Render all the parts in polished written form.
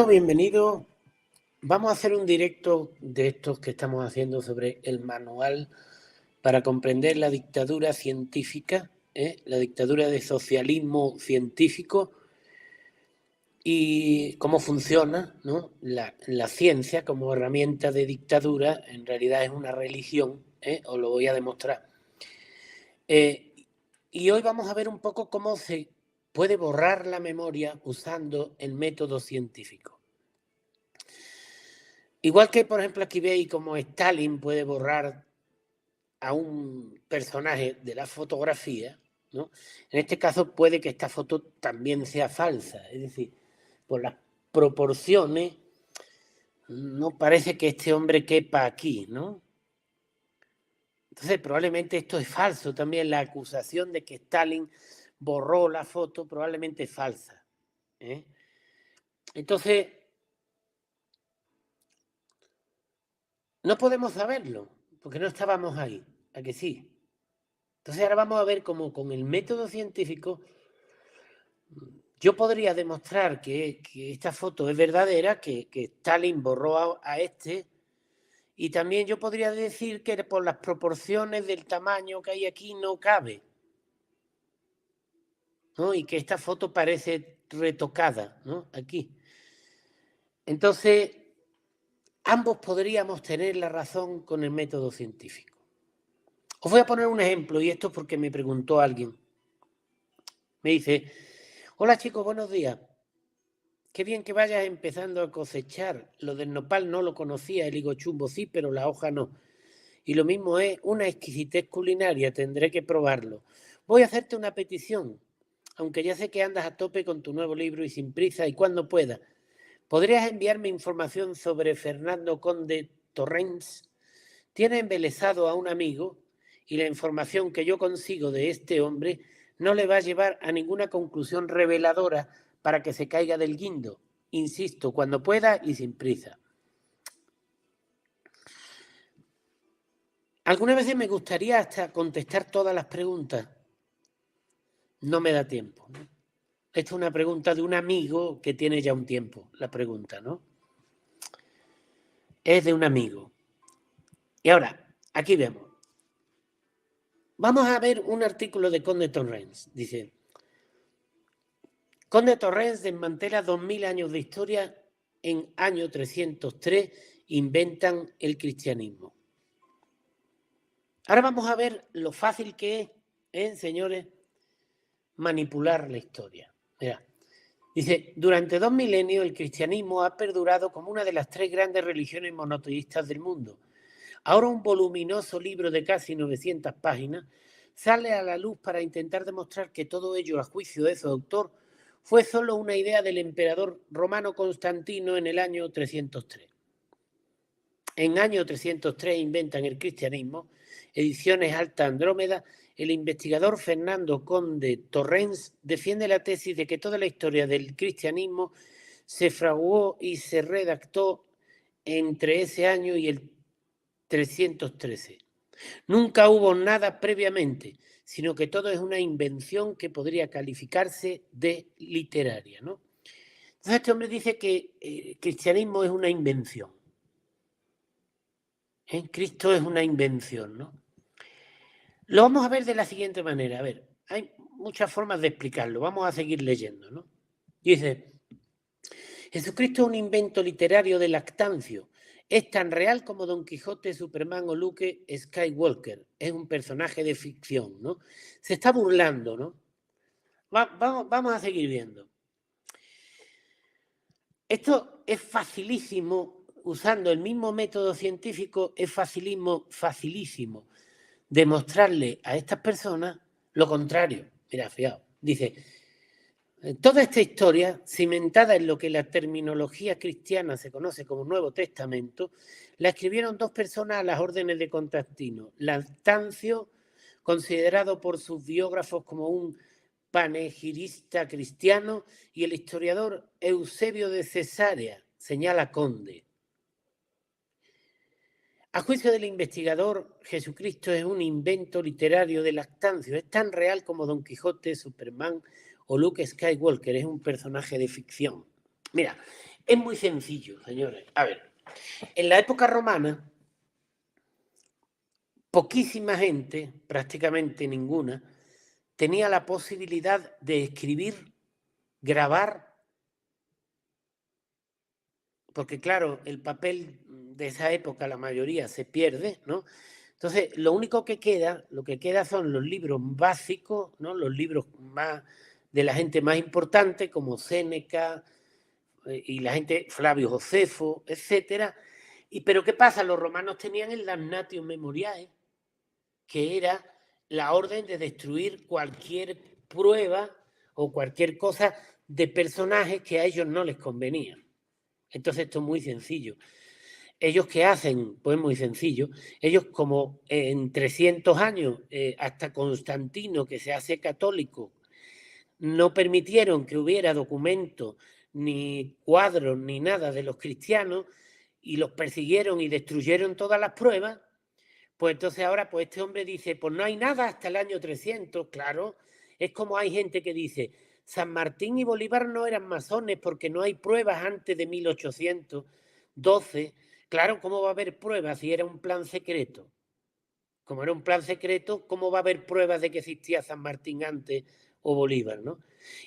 Bienvenido. Vamos a hacer un directo de estos que estamos haciendo sobre el manual para comprender la dictadura científica, la dictadura de socialismo científico y cómo funciona, ¿no? La ciencia como herramienta de dictadura en realidad es una religión, os lo voy a demostrar. Y hoy vamos a ver un poco cómo se puede borrar la memoria usando el método científico. Igual que, por ejemplo, aquí veis cómo Stalin puede borrar a un personaje de la fotografía, ¿no? En este caso puede que esta foto también sea falsa, es decir, por las proporciones no parece que este hombre quepa aquí, ¿no? Entonces probablemente esto es falso también, la acusación de que Stalin borró la foto probablemente es falsa, ¿eh? Entonces no podemos saberlo porque no estábamos ahí, ¿a que sí? Entonces ahora vamos a ver cómo con el método científico yo podría demostrar que esta foto es verdadera, que Stalin borró a este, y también yo podría decir que por las proporciones del tamaño que hay aquí no cabe, ¿no? Y que esta foto parece retocada, ¿no? Aquí. Entonces, ambos podríamos tener la razón con el método científico. Os voy a poner un ejemplo, y esto es porque me preguntó alguien. Me dice: hola chicos, buenos días. Qué bien que vayas empezando a cosechar. Lo del nopal no lo conocía, el higo chumbo sí, pero la hoja no. Y lo mismo es una exquisitez culinaria, tendré que probarlo. Voy a hacerte una petición, aunque ya sé que andas a tope con tu nuevo libro y sin prisa y cuando pueda. ¿Podrías enviarme información sobre Fernando Conde Torrens? Tiene embelesado a un amigo y la información que yo consigo de este hombre no le va a llevar a ninguna conclusión reveladora para que se caiga del guindo. Insisto, cuando pueda y sin prisa. Algunas veces me gustaría hasta contestar todas las preguntas. No me da tiempo, ¿no? Esta es una pregunta de un amigo que tiene ya un tiempo, la pregunta, ¿no? Es de un amigo. Y ahora, aquí vemos. Vamos a ver un artículo de Conde Torrens. Dice: Conde Torrens desmantela 2000 años de historia. En año 303 inventan el cristianismo. Ahora vamos a ver lo fácil que es, señores, manipular la historia. Mira, dice: durante 2 milenios el cristianismo ha perdurado como una de las 3 grandes religiones monoteístas del mundo. Ahora un voluminoso libro de casi 900 páginas sale a la luz para intentar demostrar que todo ello, a juicio de su autor, fue solo una idea del emperador romano Constantino en el año 303. En año 303 inventan el cristianismo, Ediciones Alta Andrómeda. El investigador Fernando Conde Torrens defiende la tesis de que toda la historia del cristianismo se fraguó y se redactó entre ese año y el 313. Nunca hubo nada previamente, sino que todo es una invención que podría calificarse de literaria, ¿no? Entonces este hombre dice que el cristianismo es una invención. Cristo es una invención, ¿no? Lo vamos a ver de la siguiente manera. A ver, hay muchas formas de explicarlo. Vamos a seguir leyendo, ¿no? Dice: Jesucristo es un invento literario de Lactancio. Es tan real como Don Quijote, Superman o Luke Skywalker. Es un personaje de ficción, ¿no? Se está burlando, ¿no? Vamos a seguir viendo. Esto es facilísimo, usando el mismo método científico, es facilísimo demostrarle a estas personas lo contrario. Mira, fijaos, dice: toda esta historia, cimentada en lo que la terminología cristiana se conoce como Nuevo Testamento, la escribieron 2 personas a las órdenes de Constantino. Lactancio, considerado por sus biógrafos como un panegirista cristiano, y el historiador Eusebio de Cesarea, señala Conde. A juicio del investigador, Jesucristo es un invento literario de Lactancio. Es tan real como Don Quijote, Superman o Luke Skywalker. Es un personaje de ficción. Mira, Es muy sencillo, señores. A ver, en la época romana, poquísima gente, prácticamente ninguna, tenía la posibilidad de escribir, grabar, porque claro, el papel de esa época, la mayoría, se pierde, ¿no? Entonces, lo único que queda, son los libros básicos, ¿no? Los libros más de la gente más importante, como Séneca y la gente, Flavio Josefo, etcétera. Pero ¿qué pasa? Los romanos tenían el damnatio memoriae, que era la orden de destruir cualquier prueba o cualquier cosa de personajes que a ellos no les convenía. Entonces esto es muy sencillo. ¿Ellos qué hacen? Pues muy sencillo. Ellos, como en 300 años, hasta Constantino, que se hace católico, no permitieron que hubiera documentos, ni cuadros, ni nada de los cristianos, y los persiguieron y destruyeron todas las pruebas, pues entonces ahora pues este hombre dice, pues no hay nada hasta el año 300, claro. Es como hay gente que dice, San Martín y Bolívar no eran masones porque no hay pruebas antes de 1812. Claro, ¿cómo va a haber pruebas si era un plan secreto? Como era un plan secreto, ¿cómo va a haber pruebas de que existía San Martín antes o Bolívar, ¿no?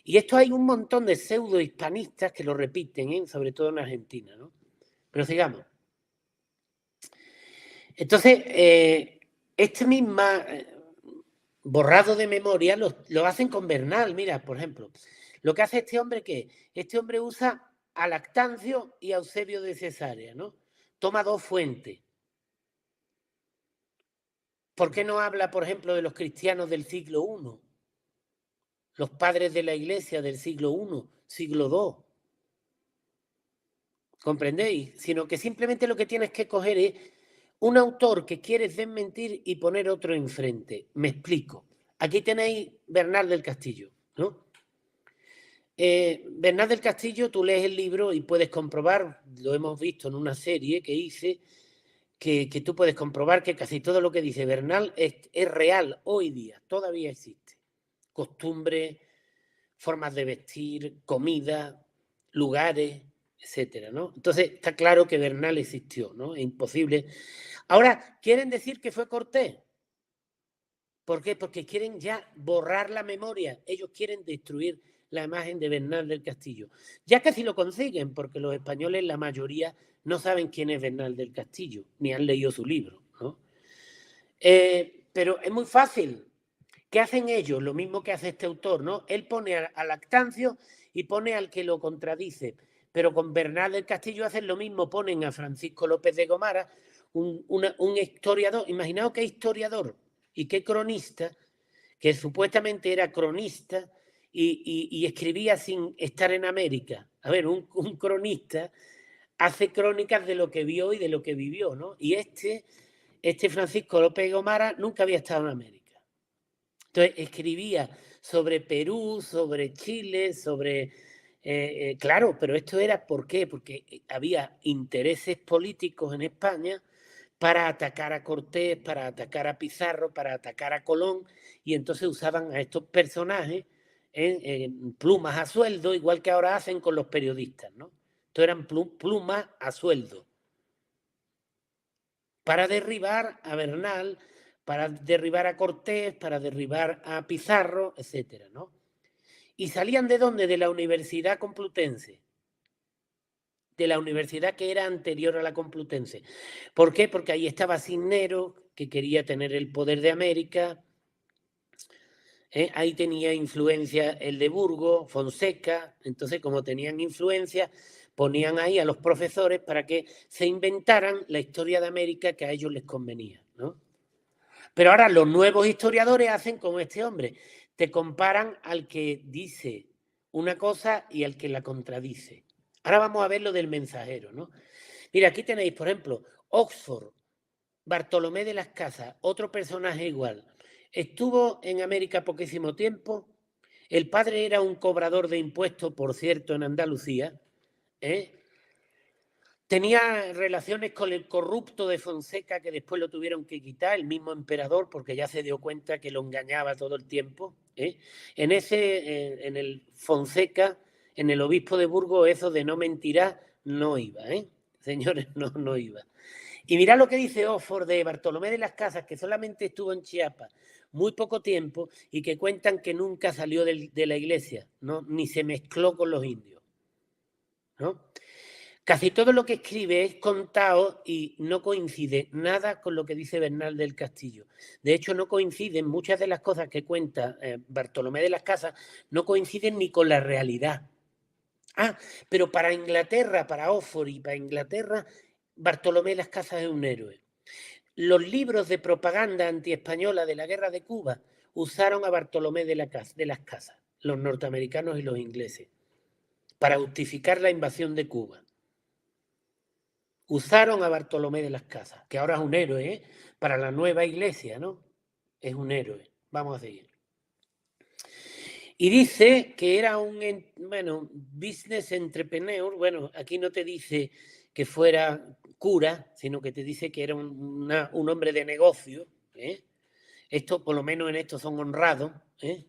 Y esto hay un montón de pseudo hispanistas que lo repiten, ¿eh? Sobre todo en Argentina, ¿no? Pero sigamos. Entonces, este mismo borrado de memoria lo hacen con Bernal, mira, por ejemplo. Lo que hace este hombre, ¿qué? Este hombre usa a Lactancio y a Eusebio de Cesarea, ¿no? Toma dos fuentes. ¿Por qué no habla, por ejemplo, de los cristianos del siglo I? Los padres de la Iglesia del siglo I, siglo II. ¿Comprendéis? Sino que simplemente lo que tienes que coger es un autor que quieres desmentir y poner otro enfrente. Me explico. Aquí tenéis Bernal del Castillo, ¿no? Bernal del Castillo, tú lees el libro y puedes comprobar, lo hemos visto en una serie que hice, que tú puedes comprobar que casi todo lo que dice Bernal es real hoy día, todavía existe. Costumbres, formas de vestir, comida, lugares, etcétera, ¿no? Entonces está claro que Bernal existió, ¿no? Es imposible. Ahora, ¿quieren decir que fue Cortés? ¿Por qué? Porque quieren ya borrar la memoria. Ellos quieren destruir la imagen de Bernal del Castillo. Ya casi lo consiguen, porque los españoles, la mayoría, no saben quién es Bernal del Castillo, ni han leído su libro, ¿no? Pero es muy fácil. ¿Qué hacen ellos? Lo mismo que hace este autor, ¿no? Él pone a Lactancio y pone al que lo contradice. Pero con Bernal del Castillo hacen lo mismo, ponen a Francisco López de Gomara, un historiador. Imaginaos qué historiador y qué cronista, que supuestamente era cronista y escribía sin estar en América. A ver, un cronista hace crónicas de lo que vio y de lo que vivió, ¿no? Y este Francisco López de Gomara nunca había estado en América. Entonces escribía sobre Perú, sobre Chile, sobre... claro, pero esto era ¿por qué? Porque había intereses políticos en España para atacar a Cortés, para atacar a Pizarro, para atacar a Colón, y entonces usaban a estos personajes en plumas a sueldo, igual que ahora hacen con los periodistas, ¿no? Entonces eran plumas a sueldo para derribar a Bernal, para derribar a Cortés, para derribar a Pizarro, etcétera, ¿no? ¿Y salían de dónde? De la Universidad Complutense, de la universidad que era anterior a la Complutense. ¿Por qué? Porque ahí estaba Cisneros, que quería tener el poder de América. Ahí tenía influencia el de Burgos, Fonseca. Entonces, como tenían influencia, ponían ahí a los profesores para que se inventaran la historia de América que a ellos les convenía, ¿no? Pero ahora los nuevos historiadores hacen como este hombre. Te comparan al que dice una cosa y al que la contradice. Ahora vamos a ver lo del mensajero, ¿no? Mira, aquí tenéis, por ejemplo, Oxford, Bartolomé de las Casas, otro personaje igual. Estuvo en América poquísimo tiempo. El padre era un cobrador de impuestos, por cierto, en Andalucía. Tenía relaciones con el corrupto de Fonseca, que después lo tuvieron que quitar, el mismo emperador, porque ya se dio cuenta que lo engañaba todo el tiempo. En el Fonseca, en el obispo de Burgos, eso de no mentirás, no iba, ¿eh? Señores, no iba. Y mirad lo que dice Oxford de Bartolomé de las Casas, que solamente estuvo en Chiapas muy poco tiempo y que cuentan que nunca salió de la iglesia, ¿no? Ni se mezcló con los indios, ¿no? Casi todo lo que escribe es contado y no coincide nada con lo que dice Bernal del Castillo. De hecho, no coinciden muchas de las cosas que cuenta Bartolomé de las Casas, no coinciden ni con la realidad. Ah, pero para Inglaterra, para Oxford y para Inglaterra, Bartolomé de las Casas es un héroe. Los libros de propaganda antiespañola de la guerra de Cuba usaron a Bartolomé de las Casas, los norteamericanos y los ingleses, para justificar la invasión de Cuba. Usaron a Bartolomé de las Casas, que ahora es un héroe, ¿eh? Para la nueva iglesia, ¿no? Es un héroe. Vamos a seguir. Y dice que era un, bueno, business entrepreneur. Bueno, aquí no te dice que fuera cura, sino que te dice que era un hombre de negocio, ¿eh? Esto, por lo menos en esto son honrados, ¿eh?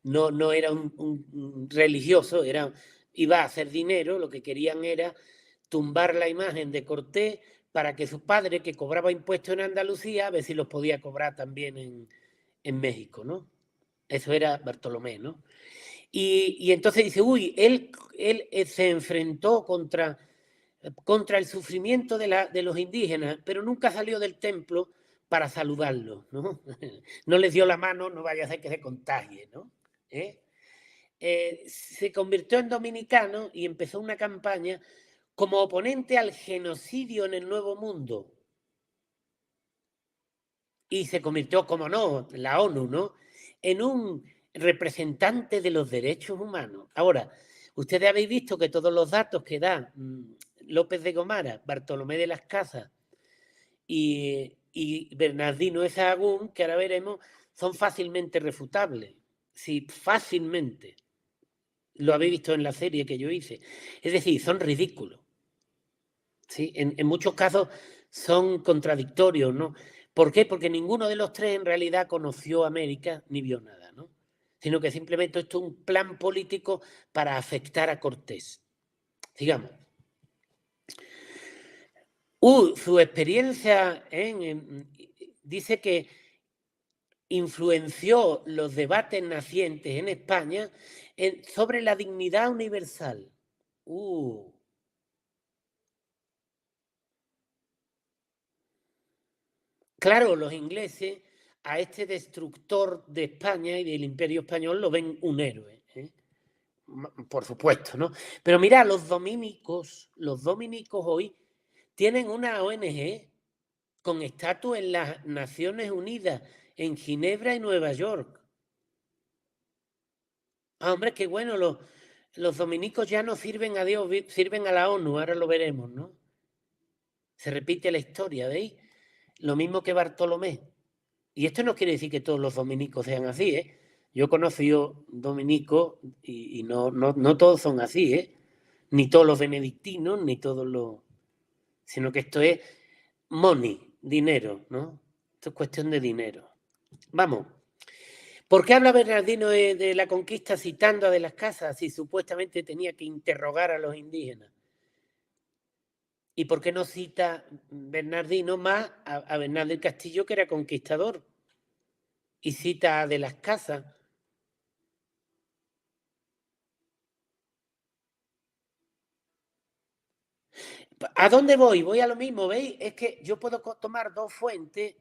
No era un religioso, iba a hacer dinero, lo que querían era tumbar la imagen de Cortés para que su padre, que cobraba impuestos en Andalucía, a ver si los podía cobrar también en México, ¿no? Eso era Bartolomé, ¿no? Y entonces dice, uy, él se enfrentó contra el sufrimiento de los indígenas, pero nunca salió del templo para saludarlos, ¿no? No les dio la mano, no vaya a ser que se contagie, ¿no? Se convirtió en dominicano y empezó una campaña como oponente al genocidio en el Nuevo Mundo. Y se convirtió, como no, la ONU, ¿no? En un representante de los derechos humanos. Ahora, ustedes habéis visto que todos los datos que da López de Gomara, Bartolomé de las Casas y Bernardino de Sahagún, que ahora veremos, son fácilmente refutables. Sí, fácilmente. Lo habéis visto en la serie que yo hice. Es decir, son ridículos. ¿Sí? En muchos casos son contradictorios, ¿no? ¿Por qué? Porque ninguno de los tres en realidad conoció América ni vio nada, ¿no? Sino que simplemente esto es un plan político para afectar a Cortés. Sigamos. Su experiencia dice que influenció los debates nacientes en España sobre la dignidad universal. Claro, los ingleses a este destructor de España y del Imperio Español lo ven un héroe, ¿eh? Por supuesto, ¿no? Pero mira, los dominicos hoy tienen una ONG con estatus en las Naciones Unidas, en Ginebra y Nueva York. Ah, hombre, qué bueno, los dominicos ya no sirven a Dios, sirven a la ONU, ahora lo veremos, ¿no? Se repite la historia, ¿veis? Lo mismo que Bartolomé. Y esto no quiere decir que todos los dominicos sean así, ¿eh? Yo he conocido dominicos y no todos son así, ¿eh? Ni todos los benedictinos, ni todos los... Sino que esto es money, dinero, ¿no? Esto es cuestión de dinero. Vamos. ¿Por qué habla Bernardino de la conquista citando a De las Casas si supuestamente tenía que interrogar a los indígenas? ¿Y por qué no cita Bernardino más a Bernal del Castillo, que era conquistador? Y cita a De las Casas. ¿A dónde voy? Voy a lo mismo, ¿veis? Es que yo puedo tomar dos fuentes,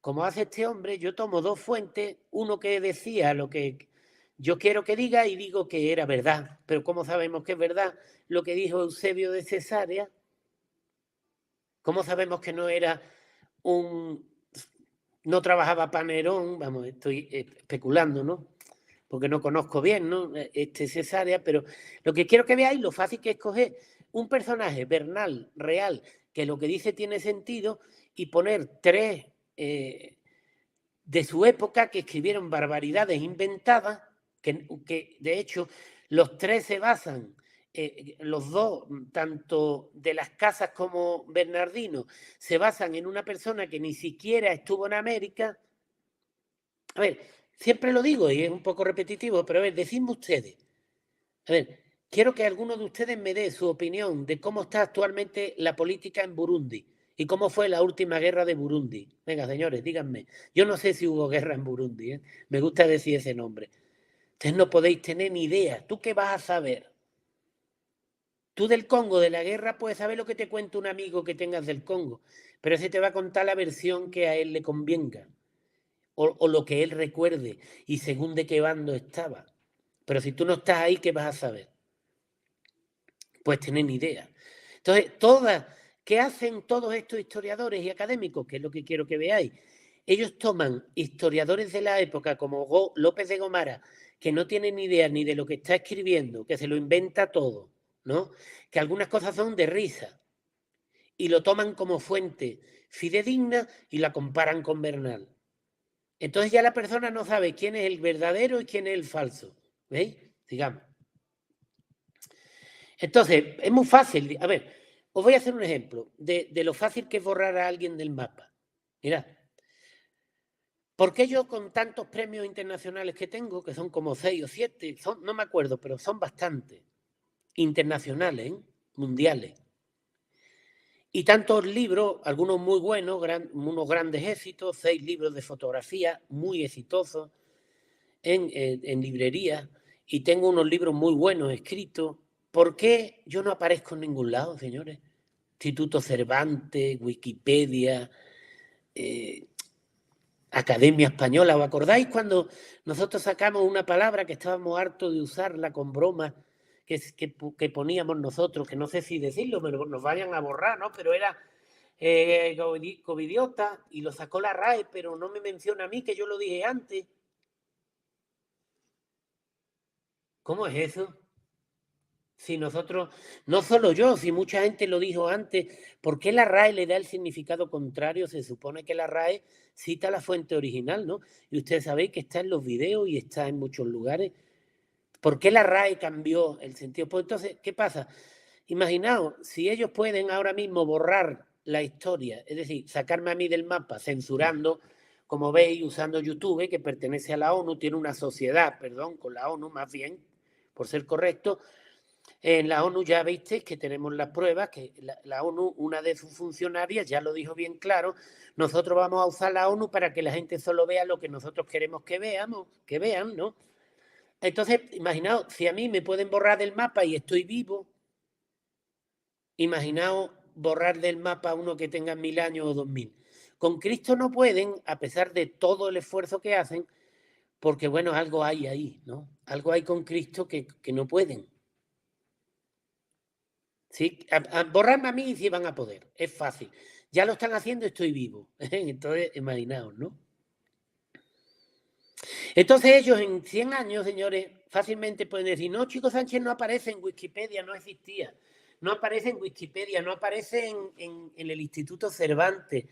como hace este hombre, yo tomo dos fuentes, uno que decía lo que yo quiero que diga y digo que era verdad. Pero ¿cómo sabemos que es verdad lo que dijo Eusebio de Cesarea? ¿Cómo sabemos que no era no trabajaba para Nerón? Vamos, estoy especulando, ¿no? Porque no conozco bien, ¿no? Cesarea, pero lo que quiero que veáis, lo fácil que es coger un personaje Bernal, real, que lo que dice tiene sentido, y poner tres de su época que escribieron barbaridades inventadas, que de hecho los tres se basan, los dos, tanto de las Casas como Bernardino, se basan en una persona que ni siquiera estuvo en América. A ver, siempre lo digo y es un poco repetitivo, pero a ver, decidme ustedes. A ver, quiero que alguno de ustedes me dé su opinión de cómo está actualmente la política en Burundi y cómo fue la última guerra de Burundi. Venga, señores, díganme. Yo no sé si hubo guerra en Burundi, ¿eh? Me gusta decir ese nombre. Ustedes no podéis tener ni idea. ¿Tú qué vas a saber? Tú del Congo, de la guerra, puedes saber lo que te cuenta un amigo que tengas del Congo, pero ese te va a contar la versión que a él le convenga o lo que él recuerde y según de qué bando estaba. Pero si tú no estás ahí, ¿qué vas a saber? Pues tener ni idea. Entonces, ¿qué hacen todos estos historiadores y académicos? Que es lo que quiero que veáis. Ellos toman historiadores de la época como López de Gomara, que no tienen ni idea ni de lo que está escribiendo, que se lo inventa todo, ¿no? Que algunas cosas son de risa y lo toman como fuente fidedigna y la comparan con Bernal. Entonces ya la persona no sabe quién es el verdadero y quién es el falso. ¿Veis? Digamos. Entonces, es muy fácil. A ver, os voy a hacer un ejemplo de lo fácil que es borrar a alguien del mapa. Mirad. ¿Por qué yo con tantos premios internacionales que tengo, que son como 6 o 7, no me acuerdo, pero son bastantes, internacionales, ¿eh? Mundiales? Y tantos libros, algunos muy buenos, unos grandes éxitos, 6 libros de fotografía muy exitosos en librerías, y tengo unos libros muy buenos escritos. ¿Por qué yo no aparezco en ningún lado, señores? Instituto Cervantes, Wikipedia, Academia Española. ¿Os acordáis cuando nosotros sacamos una palabra que estábamos hartos de usarla con bromas que poníamos nosotros, que no sé si decirlo, pero nos vayan a borrar, ¿no? Pero era covidiota, y lo sacó la RAE, pero no me menciona a mí, que yo lo dije antes. ¿Cómo es eso? Si nosotros, no solo yo, si mucha gente lo dijo antes, ¿por qué la RAE le da el significado contrario? Se supone que la RAE cita la fuente original, ¿no? Y ustedes sabéis que está en los videos y está en muchos lugares. ¿Por qué la RAE cambió el sentido? Pues entonces, ¿qué pasa? Imaginaos, si ellos pueden ahora mismo borrar la historia, es decir, sacarme a mí del mapa, censurando, como veis, usando YouTube, que pertenece a la ONU, tiene una sociedad, perdón, con la ONU más bien, por ser correcto. En la ONU ya visteis que tenemos las pruebas, que la ONU, una de sus funcionarias, ya lo dijo bien claro, nosotros vamos a usar la ONU para que la gente solo vea lo que nosotros queremos que vean, ¿no? Entonces, imaginaos, si a mí me pueden borrar del mapa y estoy vivo, imaginaos borrar del mapa a uno que tenga 1000 años o 2000. Con Cristo no pueden, a pesar de todo el esfuerzo que hacen, porque bueno, algo hay ahí, ¿no? Algo hay con Cristo que no pueden. ¿Sí? Borrarme a mí sí van a poder, es fácil. Ya lo están haciendo, estoy vivo. Entonces, imaginaos, ¿no? Entonces ellos en 100 años, señores, fácilmente pueden decir, no, Chico Sánchez no aparece en Wikipedia, no existía. No aparece en Wikipedia, no aparece en el Instituto Cervantes.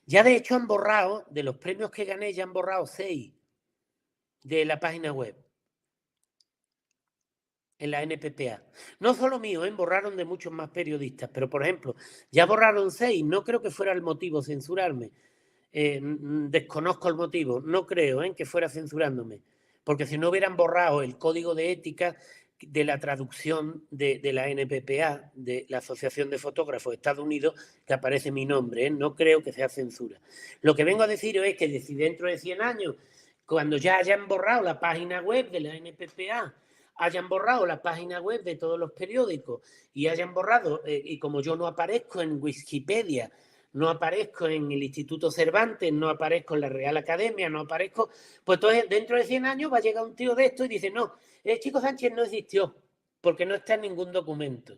Ya de hecho han borrado, de los premios que gané, ya han borrado 6 de la página web. En la NPPA. No solo mío, borraron de muchos más periodistas, pero por ejemplo, ya borraron 6, no creo que fuera el motivo censurarme. Desconozco el motivo, no creo que fuera censurándome, porque si no hubieran borrado el código de ética de la traducción de la NPPA, de la Asociación de Fotógrafos de Estados Unidos, que aparece mi nombre, no creo que sea censura. Lo que vengo a deciros es que si dentro de 100 años, cuando ya hayan borrado la página web de la NPPA, hayan borrado la página web de todos los periódicos y hayan borrado, y como yo no aparezco en Wikipedia, no aparezco en el Instituto Cervantes, no aparezco en la Real Academia, no aparezco, pues entonces dentro de 100 años va a llegar un tío de esto y dice, no, Chico Sánchez no existió, porque no está en ningún documento.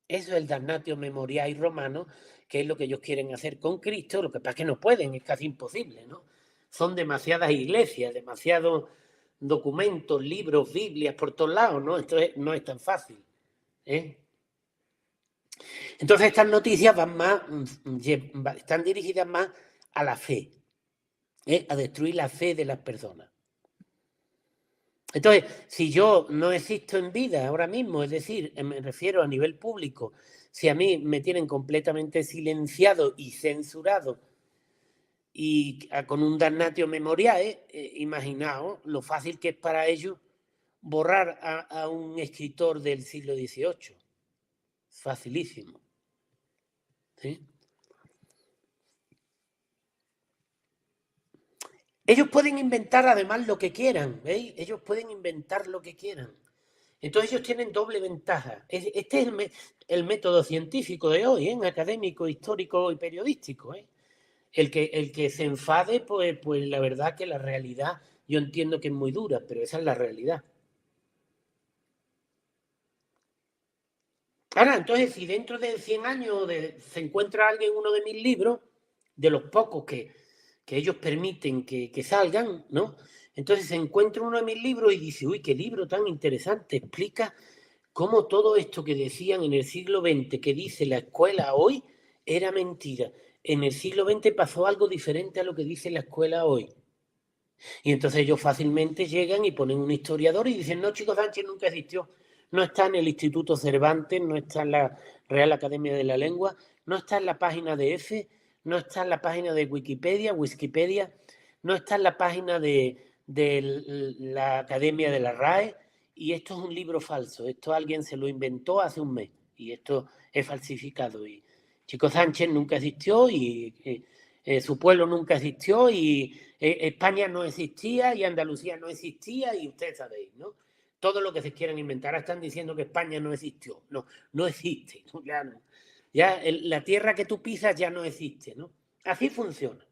Eso es el damnatio memoriae romano, que es lo que ellos quieren hacer con Cristo, lo que pasa es que no pueden, es casi imposible, ¿no? Son demasiadas iglesias, demasiados documentos, libros, Biblias por todos lados, ¿no? Esto no es tan fácil, ¿eh? Entonces estas noticias están dirigidas más a la fe, a destruir la fe de las personas. Entonces, si yo no existo en vida ahora mismo, es decir, me refiero a nivel público, si a mí me tienen completamente silenciado y censurado y con un damnatio memoriae, imaginaos lo fácil que es para ellos borrar a un escritor del siglo XVIII. Facilísimo. ¿Sí? Ellos pueden inventar además lo que quieran, ¿veis? Ellos pueden inventar lo que quieran. Entonces ellos tienen doble ventaja. Este es el método científico de hoy, académico, histórico y periodístico. El que se enfade, pues la verdad que la realidad, yo entiendo que es muy dura, pero esa es la realidad. Ahora, entonces, si dentro de 100 años se encuentra alguien en uno de mis libros, de los pocos que ellos permiten que salgan, ¿no? Entonces se encuentra uno de mis libros y dice, uy, qué libro tan interesante, explica cómo todo esto que decían en el siglo XX, que dice la escuela hoy, era mentira. En el siglo XX pasó algo diferente a lo que dice la escuela hoy. Y entonces ellos fácilmente llegan y ponen un historiador y dicen, no, Chico Sánchez nunca existió. No está en el Instituto Cervantes, no está en la Real Academia de la Lengua, no está en la página de EFE, no está en la página de Wikipedia, no está en la página de la Academia de la RAE, y esto es un libro falso. Esto alguien se lo inventó hace un mes y esto es falsificado. Y Chico Sánchez nunca existió y su pueblo nunca existió y España no existía y Andalucía no existía y ustedes sabéis, ¿no? Todo lo que se quieran inventar. Ahora están diciendo que España no existió. No, no existe. ¿No? Ya, no. Ya la tierra que tú pisas ya no existe, ¿no? Así funciona.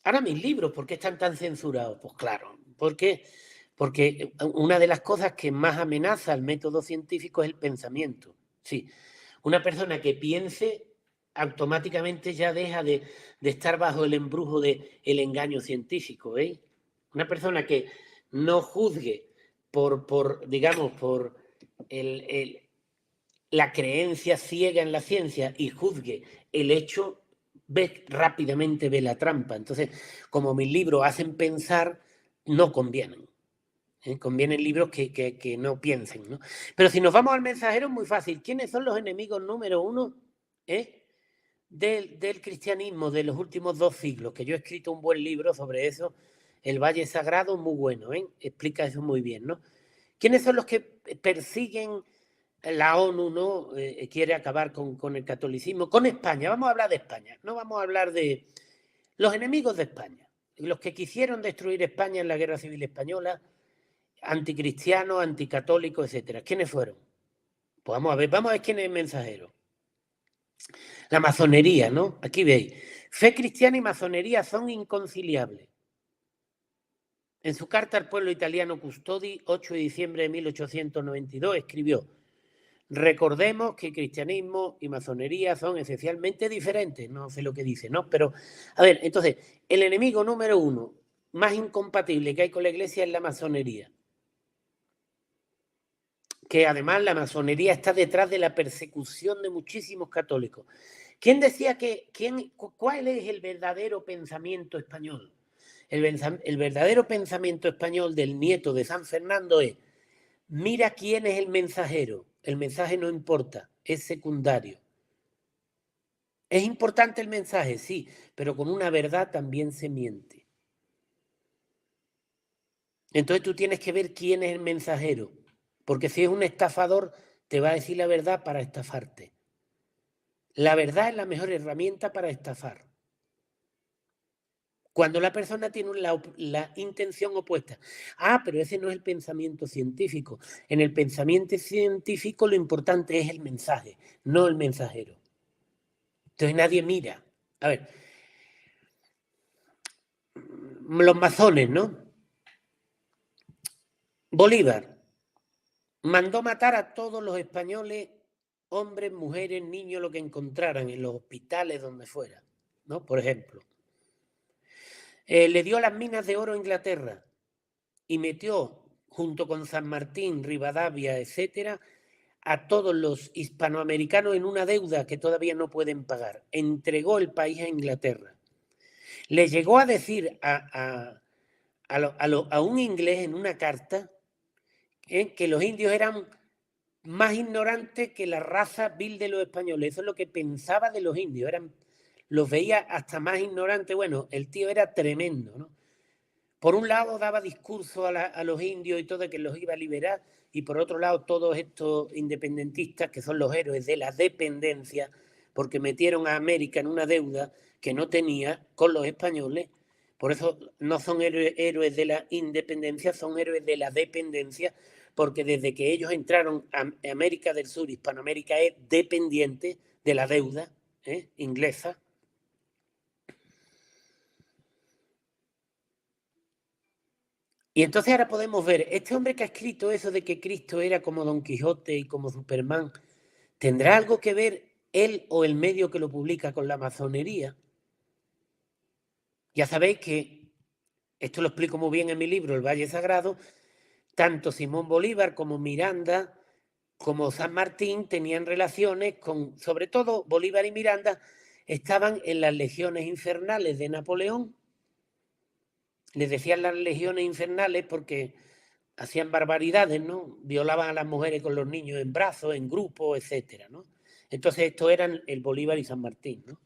Ahora mis libros, ¿por qué están tan censurados? Pues claro, porque una de las cosas que más amenaza al método científico es el pensamiento. Sí, una persona que piense automáticamente ya deja de estar bajo el embrujo del engaño científico. Una persona que no juzgue digamos, por la creencia ciega en la ciencia y juzgue el hecho, rápidamente ve la trampa. Entonces, como mis libros hacen pensar, no convienen. Convienen libros que no piensen, ¿no? Pero si nos vamos al mensajero es muy fácil. ¿Quiénes son los enemigos número uno del cristianismo de los últimos 2 siglos? Que yo he escrito un buen libro sobre eso, El Valle Sagrado, muy bueno, explica eso muy bien, ¿no? ¿Quiénes son los que persiguen la ONU, ¿no? Quiere acabar con el catolicismo, con España? Vamos a hablar de España, no vamos a hablar de los enemigos de España, los que quisieron destruir España en la Guerra Civil Española, anticristianos, anticatólicos, etcétera. ¿Quiénes fueron? Pues vamos a ver quién es el mensajero. La masonería, ¿no? Aquí veis. Fe cristiana y masonería son inconciliables. En su carta al pueblo italiano Custodi, 8 de diciembre de 1892, escribió: recordemos que cristianismo y masonería son esencialmente diferentes. No sé lo que dice, ¿no? Pero, a ver, entonces, el enemigo número uno más incompatible que hay con la Iglesia es la masonería. Que además la masonería está detrás de la persecución de muchísimos católicos. ¿Quién decía cuál es el verdadero pensamiento español? El verdadero pensamiento español del nieto de San Fernando es: mira quién es el mensajero. El mensaje no importa, es secundario. Es importante el mensaje, sí, pero con una verdad también se miente. Entonces tú tienes que ver quién es el mensajero, porque si es un estafador, te va a decir la verdad para estafarte. La verdad es la mejor herramienta para estafar. Cuando la persona tiene la intención opuesta. Pero ese no es el pensamiento científico. En el pensamiento científico lo importante es el mensaje, no el mensajero. Entonces nadie mira. A ver, los masones, ¿no? Bolívar mandó matar a todos los españoles, hombres, mujeres, niños, lo que encontraran en los hospitales, donde fuera, ¿no? Por ejemplo. Le dio las minas de oro a Inglaterra y metió, junto con San Martín, Rivadavia, etcétera, a todos los hispanoamericanos en una deuda que todavía no pueden pagar. Entregó el país a Inglaterra. Le llegó a decir a un inglés en una carta que los indios eran más ignorantes que la raza vil de los españoles. Eso es lo que pensaba de los indios. Los veía hasta más ignorantes. Bueno, el tío era tremendo, ¿no? por un lado daba discurso a los indios y todo, que los iba a liberar, y por otro lado todos estos independentistas que son los héroes de la dependencia, porque metieron a América en una deuda que no tenía con los españoles. Por eso no son héroes de la independencia, son héroes de la dependencia, porque desde que ellos entraron a América del Sur, Hispanoamérica es dependiente de la deuda inglesa. Y entonces ahora podemos ver, este hombre que ha escrito eso de que Cristo era como Don Quijote y como Superman, ¿tendrá algo que ver él o el medio que lo publica con la masonería? Ya sabéis que, esto lo explico muy bien en mi libro, El Valle Sagrado, tanto Simón Bolívar como Miranda, como San Martín tenían relaciones con, sobre todo Bolívar y Miranda, estaban en las legiones infernales de Napoleón. Les decían las legiones infernales porque hacían barbaridades, ¿no? Violaban a las mujeres con los niños en brazos, en grupos, etcétera, ¿no? Entonces estos eran el Bolívar y San Martín, ¿no?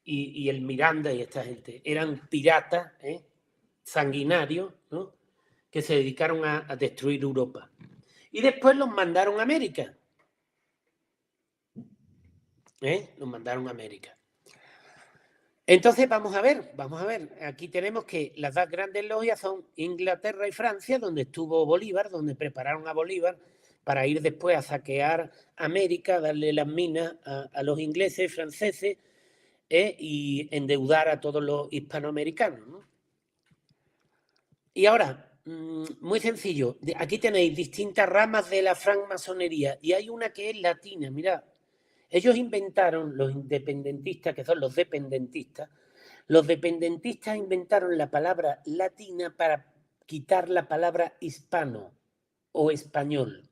Y el Miranda y esta gente. Eran piratas, sanguinarios, ¿no? Que se dedicaron a destruir Europa. Y después los mandaron a América. Los mandaron a América. Entonces vamos a ver. Aquí tenemos que las dos grandes logias son Inglaterra y Francia, donde estuvo Bolívar, donde prepararon a Bolívar para ir después a saquear América, darle las minas a los ingleses y franceses y endeudar a todos los hispanoamericanos, ¿no? Y ahora, muy sencillo, aquí tenéis distintas ramas de la francmasonería y hay una que es latina, mirad. Ellos inventaron, los independentistas, que son los dependentistas inventaron la palabra latina para quitar la palabra hispano o español.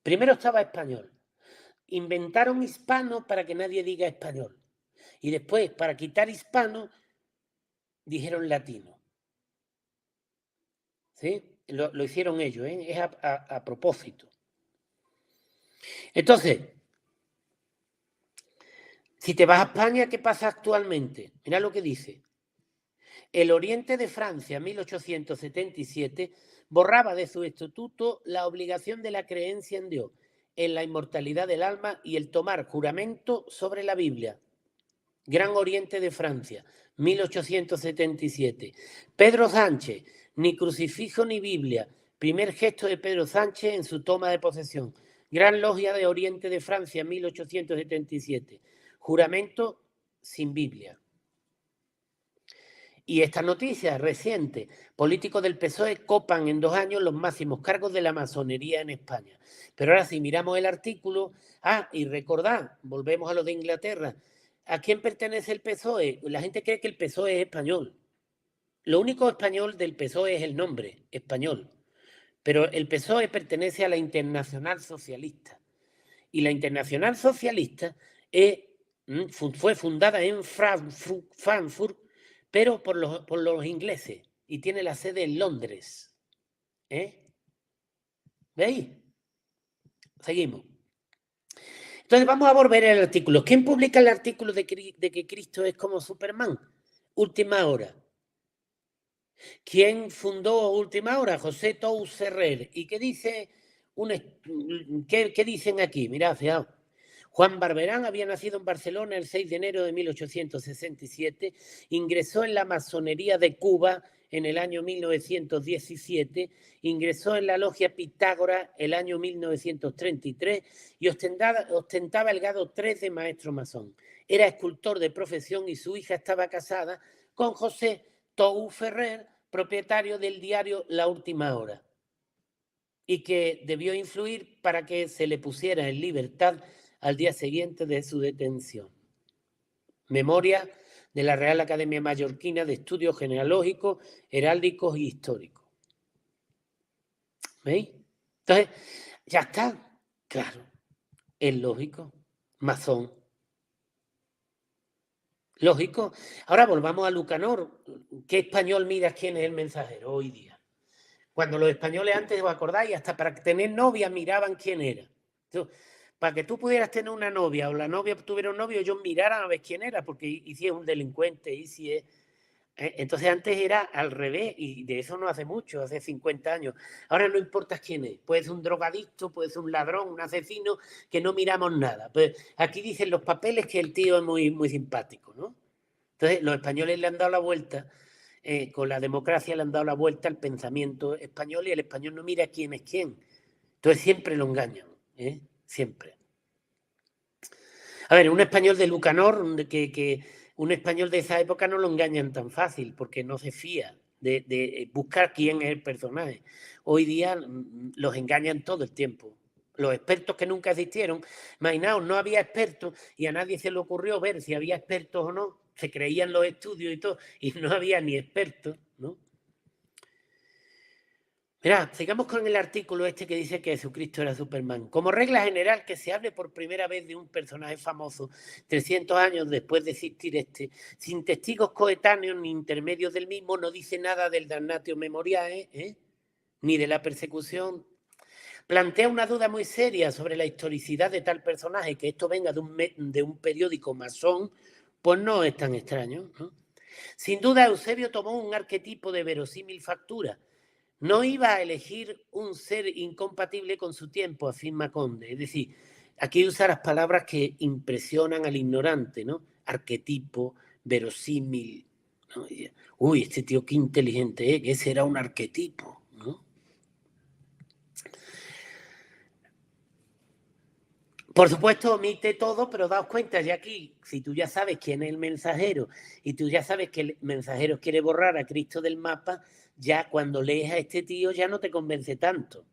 Primero estaba español. Inventaron hispano para que nadie diga español. Y después, para quitar hispano, dijeron latino. ¿Sí? Lo hicieron ellos, es a propósito. Entonces, si te vas a España, ¿qué pasa actualmente? Mira lo que dice. El Oriente de Francia, 1877, borraba de su estatuto la obligación de la creencia en Dios, en la inmortalidad del alma y el tomar juramento sobre la Biblia. Gran Oriente de Francia, 1877. Pedro Sánchez, ni crucifijo ni Biblia. Primer gesto de Pedro Sánchez en su toma de posesión. Gran Logia de Oriente de Francia, 1877. Juramento sin Biblia. Y esta noticia reciente, políticos del PSOE copan en 2 años los máximos cargos de la masonería en España. Pero ahora si miramos el artículo, y recordad, volvemos a lo de Inglaterra, ¿a quién pertenece el PSOE? La gente cree que el PSOE es español. Lo único español del PSOE es el nombre, español. Pero el PSOE pertenece a la Internacional Socialista. Y la Internacional Socialista fue fundada en Frankfurt, pero por los ingleses, y tiene la sede en Londres. ¿Veis? Seguimos. Entonces vamos a volver al artículo. ¿Quién publica el artículo de que Cristo es como Superman? Última Hora. ¿Quién fundó Última Hora? José Tous Ferrer. ¿Y qué dice? ¿Qué dicen aquí? Mirad, fijaos. Juan Barberán había nacido en Barcelona el 6 de enero de 1867, ingresó en la masonería de Cuba en el año 1917, ingresó en la logia Pitágoras el año 1933 y ostentaba el grado 3 de maestro masón. Era escultor de profesión y su hija estaba casada con José Tous Ferrer, propietario del diario La Última Hora, y que debió influir para que se le pusiera en libertad al día siguiente de su detención. Memoria de la Real Academia Mallorquina de Estudios Genealógicos, Heráldicos y Históricos. ¿Veis? Entonces, ya está, claro, es lógico, masón. Lógico. Ahora volvamos a Lucanor. ¿Qué español miras quién es el mensajero hoy día? Cuando los españoles antes, ¿os acordáis? Hasta para tener novia miraban quién era. Entonces, para que tú pudieras tener una novia o la novia tuviera un novio, ellos miraran a ver quién era, porque y si es un delincuente, y si es... Entonces antes era al revés y de eso no hace mucho, hace 50 años. Ahora no importa quién es, puede ser un drogadicto, puede ser un ladrón, un asesino, que no miramos nada. Pues aquí dicen los papeles que el tío es muy, muy simpático, ¿no? Entonces los españoles le han dado la vuelta, con la democracia le han dado la vuelta al pensamiento español y el español no mira quién es quién. Entonces siempre lo engañan, siempre. A ver, un español de Lucanor, un español de esa época no lo engañan tan fácil porque no se fía de buscar quién es el personaje. Hoy día los engañan todo el tiempo. Los expertos que nunca existieron, imaginaos, no había expertos y a nadie se le ocurrió ver si había expertos o no. Se creían los estudios y todo y no había ni expertos, ¿no? Mirá, sigamos con el artículo este que dice que Jesucristo era Superman. Como regla general, que se hable por primera vez de un personaje famoso 300 años después de existir este, sin testigos coetáneos ni intermedios del mismo, no dice nada del damnatio memoriae, ni de la persecución. Plantea una duda muy seria sobre la historicidad de tal personaje, que esto venga de un periódico masón, pues no es tan extraño, ¿no? Sin duda, Eusebio tomó un arquetipo de verosímil factura. No iba a elegir un ser incompatible con su tiempo, afirma Conde. Es decir, aquí usa las palabras que impresionan al ignorante, ¿no? Arquetipo, verosímil. ¿No? Uy, este tío qué inteligente, ¿eh? Ese era un arquetipo, ¿no? Por supuesto, omite todo, pero daos cuenta, ya aquí, si tú ya sabes quién es el mensajero y tú ya sabes que el mensajero quiere borrar a Cristo del mapa, ya cuando lees a este tío ya no te convence tanto.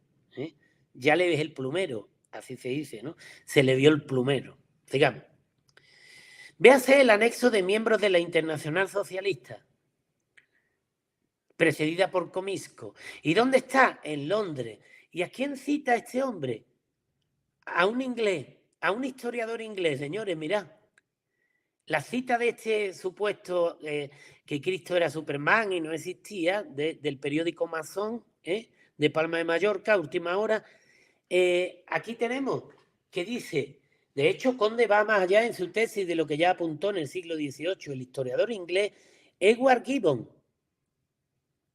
Ya le ves el plumero, así se dice, ¿no? Se le vio el plumero. Sigamos. Véase el anexo de miembros de la Internacional Socialista, precedida por Comisco. ¿Y dónde está? En Londres. ¿Y a quién cita este hombre? A un inglés, a un historiador inglés, señores, mirad. La cita de este supuesto que Cristo era Superman y no existía, del periódico Masón, de Palma de Mallorca, última hora, aquí tenemos que dice, de hecho, Conde va más allá en su tesis de lo que ya apuntó en el siglo XVIII el historiador inglés Edward Gibbon,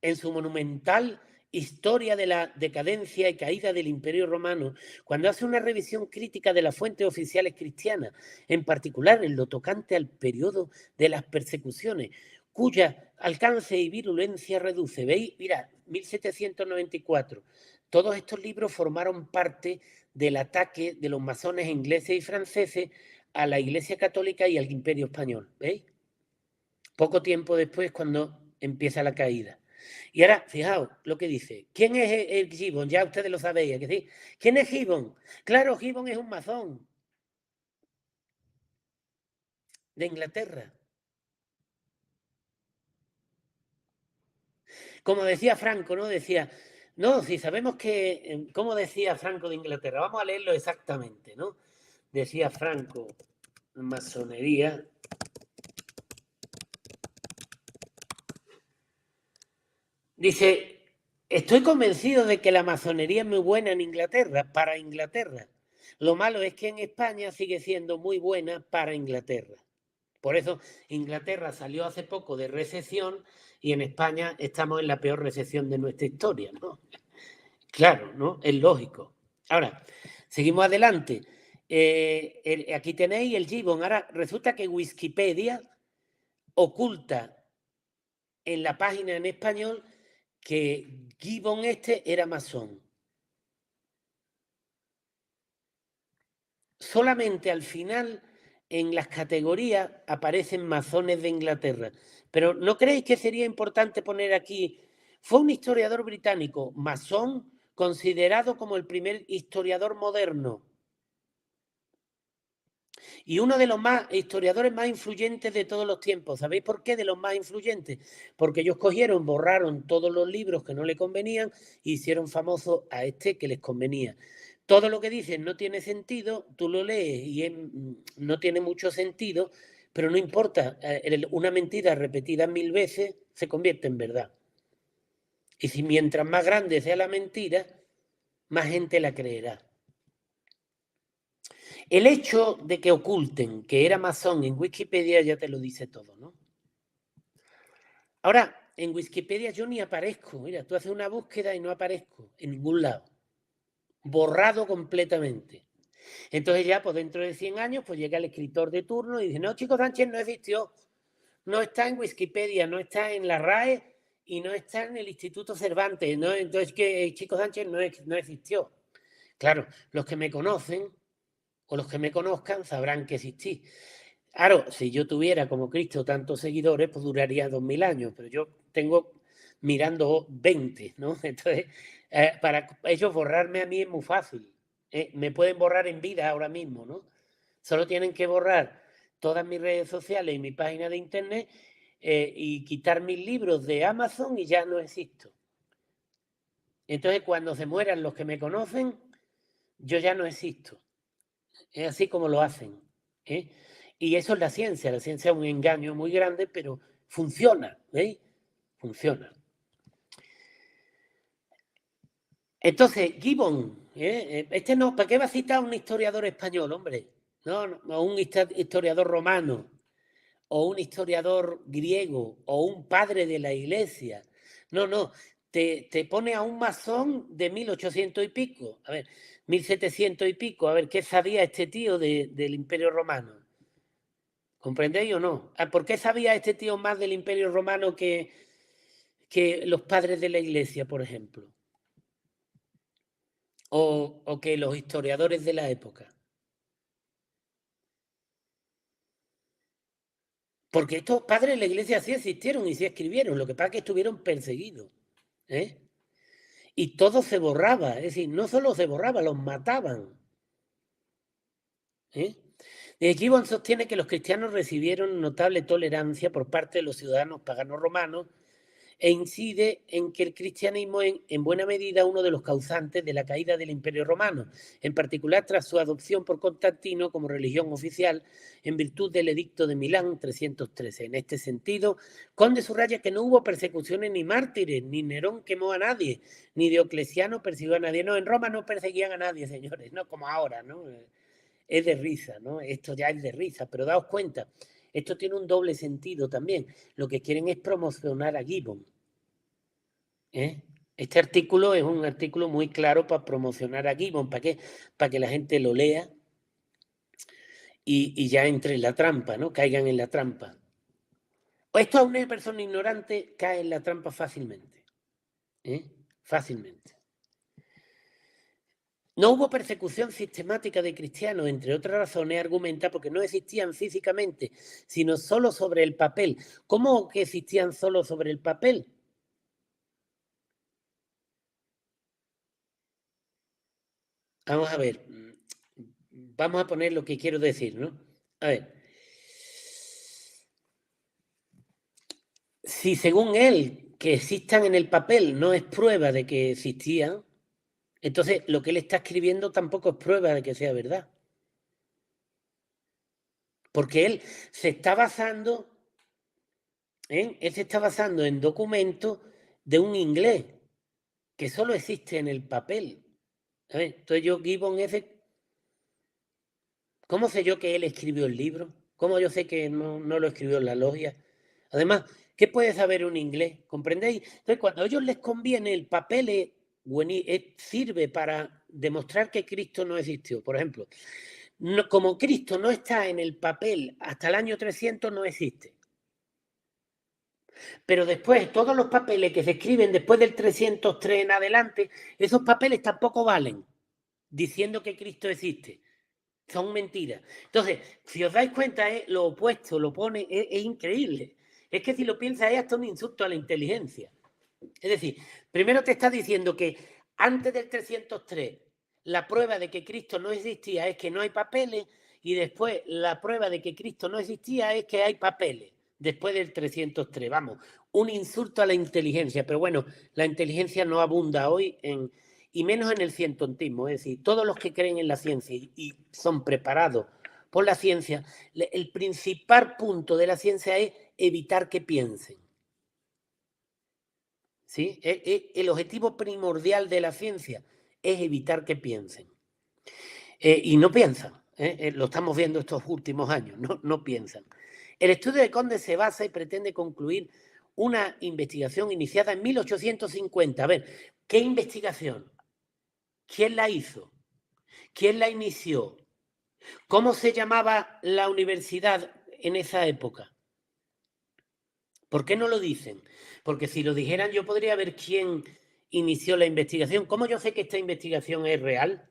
en su monumental Historia de la decadencia y caída del Imperio Romano, cuando hace una revisión crítica de las fuentes oficiales cristianas, en particular en lo tocante al periodo de las persecuciones, cuya alcance y virulencia reduce. ¿Veis? Mira, 1794. Todos estos libros formaron parte del ataque de los masones ingleses y franceses a la Iglesia Católica y al Imperio Español. ¿Veis? Poco tiempo después, cuando empieza la caída. Y ahora, fijaos lo que dice. ¿Quién es el Gibbon? Ya ustedes lo sabéis. ¿Que sí? ¿Quién es Gibbon? Claro, Gibbon es un masón de Inglaterra. Como decía Franco, ¿no? Decía, no, si sabemos que, ¿cómo decía Franco de Inglaterra? Vamos a leerlo exactamente, ¿no? Decía Franco, masonería. Dice, estoy convencido de que la masonería es muy buena en Inglaterra, para Inglaterra. Lo malo es que en España sigue siendo muy buena para Inglaterra. Por eso Inglaterra salió hace poco de recesión y en España estamos en la peor recesión de nuestra historia, ¿no? Claro, ¿no? Es lógico. Ahora, seguimos adelante. Aquí tenéis el Gibbon. Ahora, resulta que Wikipedia oculta en la página en español que Gibbon este era masón. Solamente al final, en las categorías, aparecen masones de Inglaterra. Pero ¿no creéis que sería importante poner aquí? Fue un historiador británico, masón, considerado como el primer historiador moderno y uno de los historiadores más influyentes de todos los tiempos. ¿Sabéis por qué de los más influyentes? Porque ellos cogieron, borraron todos los libros que no le convenían e hicieron famoso a este que les convenía. Todo lo que dicen no tiene sentido, tú lo lees y no tiene mucho sentido, pero no importa, una mentira repetida 1000 veces se convierte en verdad. Y si mientras más grande sea la mentira, más gente la creerá. El hecho de que oculten que era masón en Wikipedia ya te lo dice todo, ¿no? Ahora, en Wikipedia yo ni aparezco. Mira, tú haces una búsqueda y no aparezco en ningún lado. Borrado completamente. Entonces ya, pues dentro de 100 años, pues llega el escritor de turno y dice, no, Chico Sánchez no existió. No está en Wikipedia, no está en la RAE y no está en el Instituto Cervantes. ¿No? Entonces, que Chico Sánchez no existió. Claro, los que me conocen o los que me conozcan sabrán que existí. Claro, si yo tuviera como Cristo tantos seguidores, pues duraría 2000 años, pero yo tengo mirando 20, ¿no? Entonces, para ellos borrarme a mí es muy fácil. Me pueden borrar en vida ahora mismo, ¿no? Solo tienen que borrar todas mis redes sociales y mi página de internet y quitar mis libros de Amazon y ya no existo. Entonces, cuando se mueran los que me conocen, yo ya no existo. Es así como lo hacen. Y eso es la ciencia. La ciencia es un engaño muy grande, pero funciona. ¿Veis? Funciona. Entonces, Gibbon, no, ¿para qué va a citar a un historiador español, hombre? No, a un historiador romano, o un historiador griego, o un padre de la iglesia. No, te pone a un masón de 1800 y pico, a ver, 1700 y pico, a ver, ¿qué sabía este tío del Imperio Romano? ¿Comprendéis o no? ¿Por qué sabía este tío más del Imperio Romano que los padres de la iglesia, por ejemplo? O que los historiadores de la época. Porque estos padres de la iglesia sí existieron y sí escribieron, lo que pasa es que estuvieron perseguidos. Y todo se borraba, es decir, no solo se borraba, los mataban. Gibbon sostiene que los cristianos recibieron notable tolerancia por parte de los ciudadanos paganos romanos e incide en que el cristianismo es en buena medida uno de los causantes de la caída del Imperio Romano, en particular tras su adopción por Constantino como religión oficial en virtud del Edicto de Milán 313. En este sentido, Conde subraya que no hubo persecuciones ni mártires, ni Nerón quemó a nadie, ni Diocleciano persiguió a nadie. No, en Roma no perseguían a nadie, señores, no como ahora, ¿no? Es de risa, ¿no? Esto ya es de risa, pero daos cuenta, esto tiene un doble sentido también. Lo que quieren es promocionar a Gibbon. Este artículo es un artículo muy claro para promocionar a Gibbon. ¿Para qué? Para que la gente lo lea y ya entre en la trampa, ¿no? Caigan en la trampa. Esto a una persona ignorante cae en la trampa fácilmente. Fácilmente. No hubo persecución sistemática de cristianos, entre otras razones, argumenta, porque no existían físicamente, sino solo sobre el papel. ¿Cómo que existían solo sobre el papel? Vamos a ver. Vamos a poner lo que quiero decir, ¿no? A ver. Si según él que existan en el papel no es prueba de que existían, entonces lo que él está escribiendo tampoco es prueba de que sea verdad. Porque él se está basando en documentos de un inglés que solo existe en el papel. Entonces yo, Gibbon, ¿cómo sé yo que él escribió el libro? ¿Cómo yo sé que no lo escribió en la logia? Además, ¿qué puede saber un inglés? ¿Comprendéis? Entonces, cuando a ellos les conviene, el papel sirve para demostrar que Cristo no existió. Por ejemplo, como Cristo no está en el papel hasta el año 300, no existe. Pero después, todos los papeles que se escriben después del 303 en adelante, esos papeles tampoco valen, diciendo que Cristo existe. Son mentiras. Entonces, si os dais cuenta, es lo opuesto, lo pone, es increíble. Es que si lo piensas, es hasta un insulto a la inteligencia. Es decir, primero te está diciendo que antes del 303, la prueba de que Cristo no existía es que no hay papeles, y después la prueba de que Cristo no existía es que hay papeles, después del 303. Vamos, un insulto a la inteligencia. Pero bueno, la inteligencia no abunda hoy y menos en el cientontismo. Es decir, todos los que creen en la ciencia y son preparados por la ciencia, el principal punto de la ciencia es evitar que piensen. ¿Sí? El objetivo primordial de la ciencia es evitar que piensen. Y no piensan. Lo estamos viendo estos últimos años. No piensan. El estudio de Conde se basa y pretende concluir una investigación iniciada en 1850. A ver, ¿qué investigación? ¿Quién la hizo? ¿Quién la inició? ¿Cómo se llamaba la universidad en esa época? ¿Por qué no lo dicen? Porque si lo dijeran yo podría ver quién inició la investigación. ¿Cómo yo sé que esta investigación es real?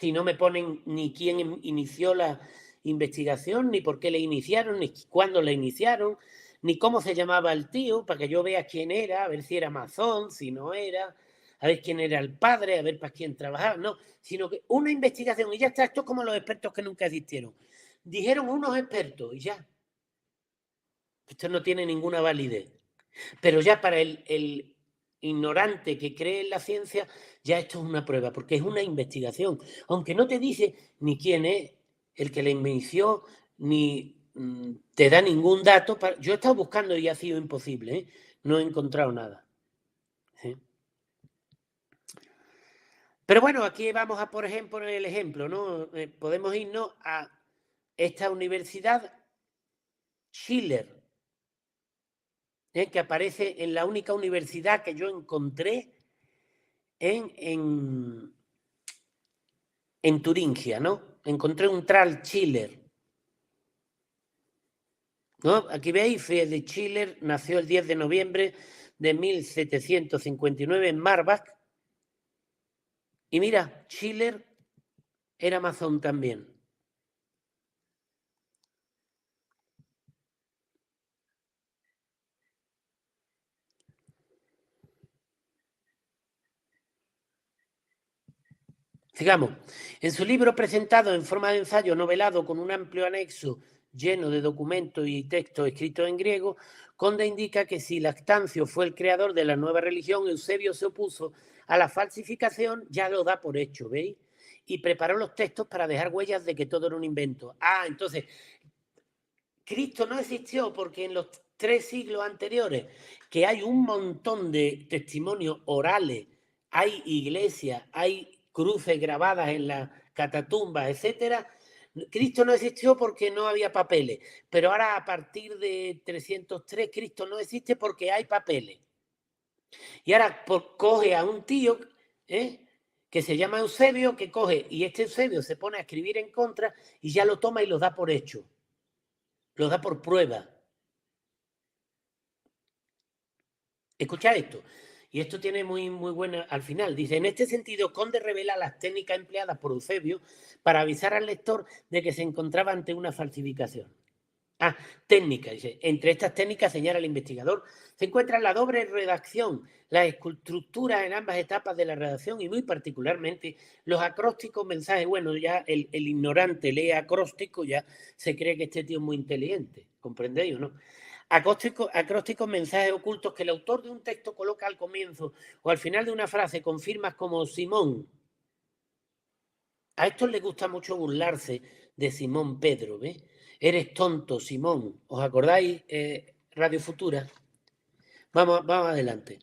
Si no me ponen ni quién inició la investigación, ni por qué la iniciaron, ni cuándo la iniciaron, ni cómo se llamaba el tío, para que yo vea quién era, a ver si era masón, si no era, a ver quién era el padre, a ver para quién trabajaba. No, sino que una investigación y ya está. Esto es como los expertos que nunca existieron. Dijeron unos expertos y ya. Esto no tiene ninguna validez. Pero ya para el ignorante que cree en la ciencia, ya esto es una prueba, porque es una investigación. Aunque no te dice ni quién es el que la inició, ni te da ningún dato. Yo he estado buscando y ha sido imposible, ¿eh? No he encontrado nada. ¿Sí? Pero bueno, aquí vamos a, por ejemplo, el ejemplo, ¿no? Podemos irnos a esta universidad, Schiller, que aparece en la única universidad que yo encontré en Turingia, ¿no? Encontré un tal Schiller, ¿no? Aquí veis, Friedrich Schiller nació el 10 de noviembre de 1759 en Marbach. Y mira, Schiller era masón también. Sigamos. En su libro presentado en forma de ensayo novelado con un amplio anexo lleno de documentos y textos escritos en griego, Conde indica que si Lactancio fue el creador de la nueva religión, Eusebio se opuso a la falsificación, ya lo da por hecho, ¿veis? Y preparó los textos para dejar huellas de que todo era un invento. Ah, entonces, Cristo no existió porque en los 3 siglos anteriores, que hay un montón de testimonios orales, hay iglesias, hay cruces grabadas en las catatumbas, etcétera. Cristo no existió porque no había papeles, pero ahora a partir de 303 Cristo no existe porque hay papeles. Y ahora coge a un tío que se llama Eusebio, que coge, y este Eusebio se pone a escribir en contra y ya lo toma y lo da por hecho, lo da por prueba. Escucha esto. Y esto tiene muy buena al final. Dice, en este sentido, Conde revela las técnicas empleadas por Eusebio para avisar al lector de que se encontraba ante una falsificación. Ah, técnica, dice. Entre estas técnicas, señala el investigador, se encuentra la doble redacción, la estructura en ambas etapas de la redacción y muy particularmente los acrósticos mensajes. Bueno, ya el ignorante lee acróstico, ya se cree que este tío es muy inteligente. ¿Comprendéis o no? Acrósticos, mensajes ocultos que el autor de un texto coloca al comienzo o al final de una frase con firmas como Simón. A estos les gusta mucho burlarse de Simón Pedro, ¿ves? Eres tonto, Simón. ¿Os acordáis? Radio Futura. Vamos adelante.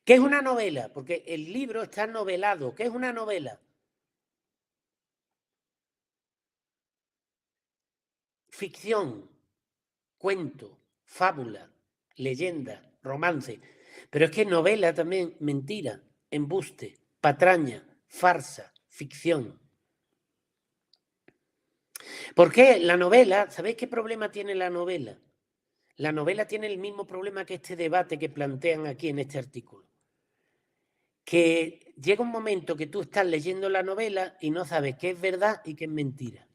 ¿Qué es una novela? Porque el libro está novelado. ¿Qué es una novela? Ficción, cuento, fábula, leyenda, romance. Pero es que novela también, mentira, embuste, patraña, farsa, ficción. ¿Por qué la novela? ¿Sabéis qué problema tiene la novela? La novela tiene el mismo problema que este debate que plantean aquí en este artículo. Que llega un momento que tú estás leyendo la novela y no sabes qué es verdad y qué es mentira.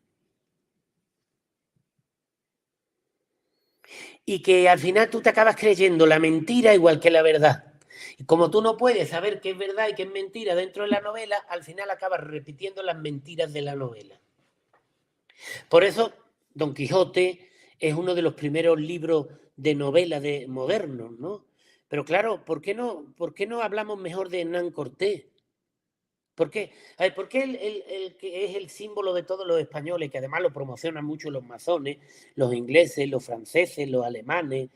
Y que al final tú te acabas creyendo la mentira igual que la verdad. Y como tú no puedes saber qué es verdad y qué es mentira dentro de la novela, al final acabas repitiendo las mentiras de la novela. Por eso, Don Quijote es uno de los primeros libros de novela modernos, ¿no? Pero claro, ¿por qué no hablamos mejor de Hernán Cortés? ¿Por qué? A ver, ¿por qué el que es el símbolo de todos los españoles, que además lo promocionan mucho los masones, los ingleses, los franceses, los alemanes?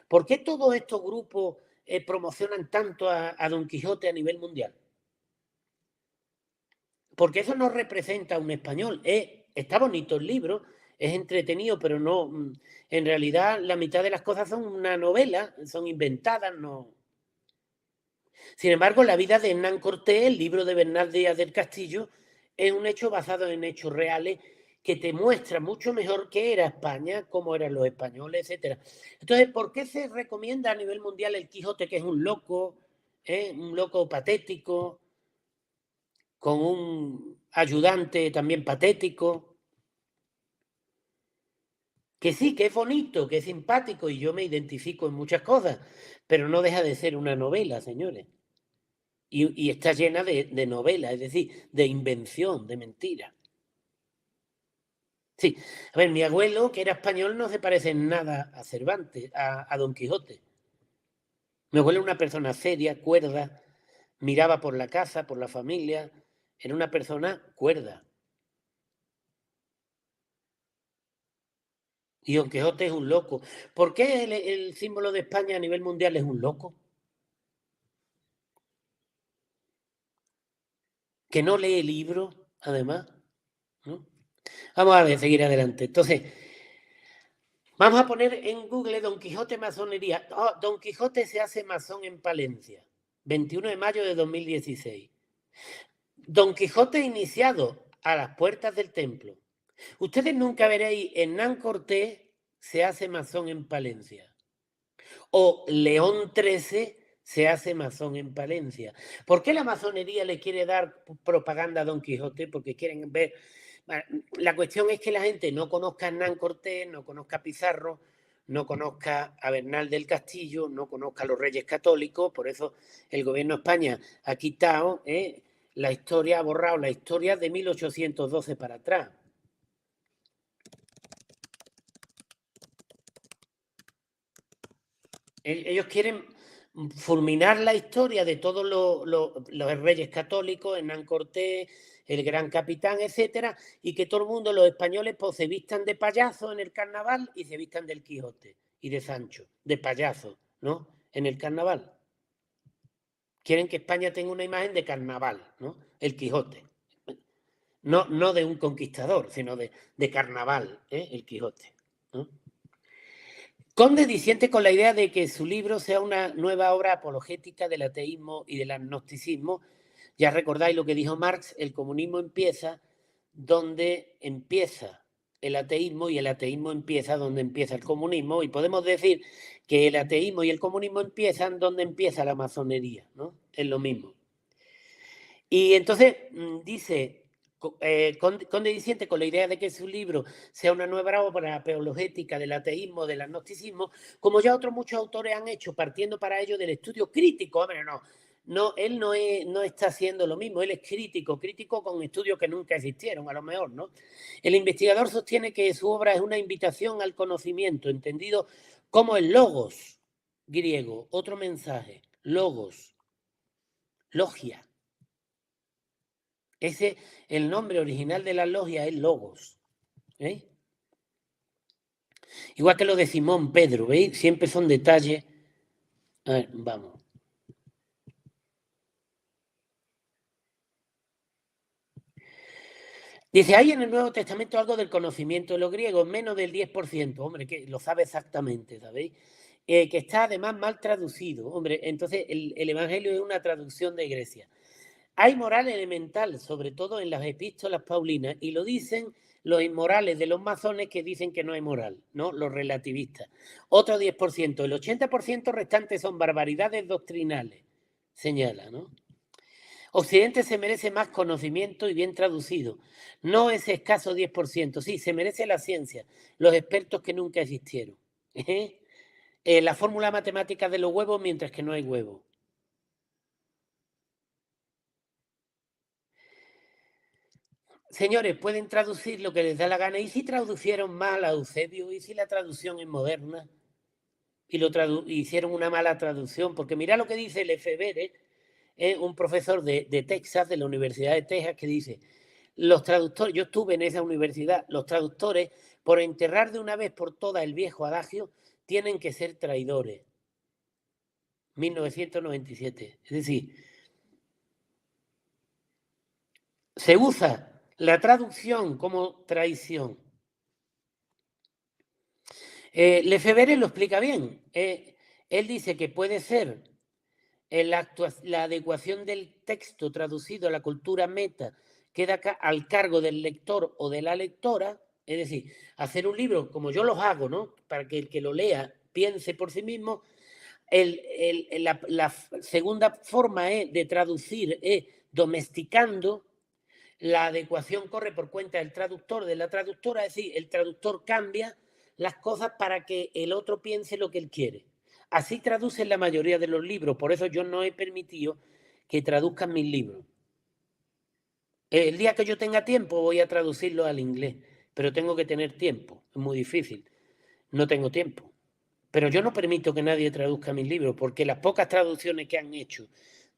¿Por qué todos estos grupos promocionan tanto a Don Quijote a nivel mundial? Porque eso no representa a un español. Está bonito el libro, es entretenido, pero no, en realidad la mitad de las cosas son una novela, son inventadas, no. Sin embargo, la vida de Hernán Cortés, el libro de Bernal Díaz del Castillo, es un hecho basado en hechos reales que te muestra mucho mejor qué era España, cómo eran los españoles, etc. Entonces, ¿por qué se recomienda a nivel mundial el Quijote, que es un loco patético, con un ayudante también patético? Que sí, que es bonito, que es simpático y yo me identifico en muchas cosas, pero no deja de ser una novela, señores. Y está llena de novelas, es decir, de invención, de mentira. Sí, a ver, mi abuelo, que era español, no se parece en nada a Cervantes, a Don Quijote. Mi abuelo era una persona seria, cuerda, miraba por la casa, por la familia, era una persona cuerda. Y Don Quijote es un loco. ¿Por qué el símbolo de España a nivel mundial es un loco? Que no lee libros, además, ¿no? Vamos a ver, seguir adelante. Entonces, vamos a poner en Google Don Quijote masonería. Oh, Don Quijote se hace masón en Palencia, 21 de mayo de 2016. Don Quijote iniciado a las puertas del templo. Ustedes nunca veréis Hernán Cortés se hace masón en Palencia. O León XIII se hace masón en Palencia. ¿Por qué la masonería le quiere dar propaganda a Don Quijote? Porque quieren ver. La cuestión es que la gente no conozca a Hernán Cortés, no conozca a Pizarro, no conozca a Bernal del Castillo, no conozca a los Reyes Católicos. Por eso el gobierno de España ha quitado la historia, ha borrado la historia de 1812 para atrás. Ellos quieren fulminar la historia de todos los reyes católicos, Hernán Cortés, el gran capitán, etcétera, y que todo el mundo, los españoles, pues se vistan de payaso en el carnaval y se vistan del Quijote y de Sancho, de payaso, ¿no? En el carnaval. Quieren que España tenga una imagen de carnaval, ¿no? El Quijote. No de un conquistador, sino de carnaval, el Quijote, ¿no? Conde disiente con la idea de que su libro sea una nueva obra apologética del ateísmo y del agnosticismo. Ya recordáis lo que dijo Marx, el comunismo empieza donde empieza el ateísmo y el ateísmo empieza donde empieza el comunismo, y podemos decir que el ateísmo y el comunismo empiezan donde empieza la masonería, ¿no? Es lo mismo. Y entonces dice Conde disiente con la idea de que su libro sea una nueva obra apologética del ateísmo, del agnosticismo, como ya otros muchos autores han hecho, partiendo para ello del estudio crítico. Hombre, no, él no está haciendo lo mismo, él es crítico con estudios que nunca existieron, a lo mejor, ¿no? El investigador sostiene que su obra es una invitación al conocimiento, entendido como el logos griego, otro mensaje, logos, logia. El nombre original de la logia es Logos. ¿Veis? Igual que lo de Simón Pedro, ¿veis? Siempre son detalles. A ver, vamos. Dice, hay en el Nuevo Testamento algo del conocimiento de los griegos, menos del 10%. Hombre, que lo sabe exactamente, ¿sabéis? Que está además mal traducido. Hombre, entonces el Evangelio es una traducción de Grecia. Hay moral elemental, sobre todo en las epístolas paulinas, y lo dicen los inmorales de los masones que dicen que no hay moral, ¿no? Los relativistas. Otro 10%. El 80% restante son barbaridades doctrinales, señala, ¿no? Occidente se merece más conocimiento y bien traducido. No ese escaso 10%. Sí, se merece la ciencia, los expertos que nunca existieron. La fórmula matemática de los huevos mientras que no hay huevos. Señores, pueden traducir lo que les da la gana. ¿Y si traducieron mal a Eusebio? ¿Y si la traducción es moderna? Y hicieron una mala traducción. Porque mira lo que dice Lefebvre, un profesor de Texas, de la Universidad de Texas, que dice, los traductores, yo estuve en esa universidad, los traductores, por enterrar de una vez por todas el viejo adagio, tienen que ser traidores. 1997. Es decir, se usa la traducción como traición. Lefebvre lo explica bien. Él dice que puede ser la adecuación del texto traducido a la cultura meta queda al cargo del lector o de la lectora, es decir, hacer un libro como yo los hago, ¿no? Para que el que lo lea piense por sí mismo. La segunda forma de traducir es domesticando. La adecuación corre por cuenta del traductor, de la traductora, es decir, el traductor cambia las cosas para que el otro piense lo que él quiere. Así traducen la mayoría de los libros, por eso yo no he permitido que traduzcan mis libros. El día que yo tenga tiempo voy a traducirlo al inglés, pero tengo que tener tiempo, es muy difícil, no tengo tiempo. Pero yo no permito que nadie traduzca mis libros, porque las pocas traducciones que han hecho